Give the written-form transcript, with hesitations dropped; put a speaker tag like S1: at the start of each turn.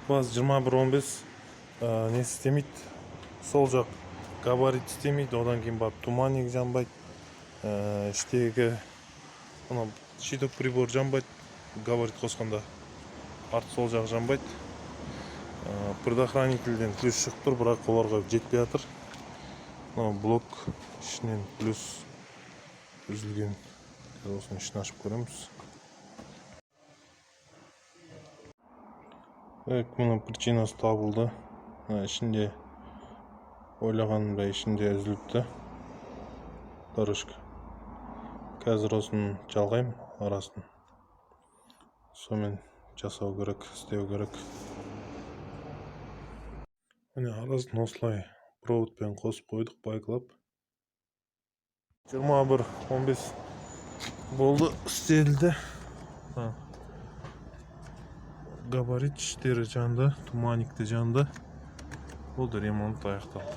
S1: Баз 21-15 не істемейді. Сол жақ габарит істемейді, одан кейін барып туманник жанбайды. Іштегі щиток прибор жанбайды, габарит қосқанда. Арт сол жақ жанбайды. Предохранительден плюс шығып тұр, бірақ оларға жетпей жатыр. Блок ішінен плюс үзілген. Осының ішін ашып көреміз. Мұның причинасы табылды. Ішінде ойлағанымдай ішінде үзіліпті дорожка. Қазір осын жалғайым арасын. Сонымен жасау керек, істеу керек. Міне арасын осылай проводпен қосып қойдық, байқылап. 21-15 болды, істелді. Габарит іштері жанды, туманникті жанды. Болды, ремонт аяқталды.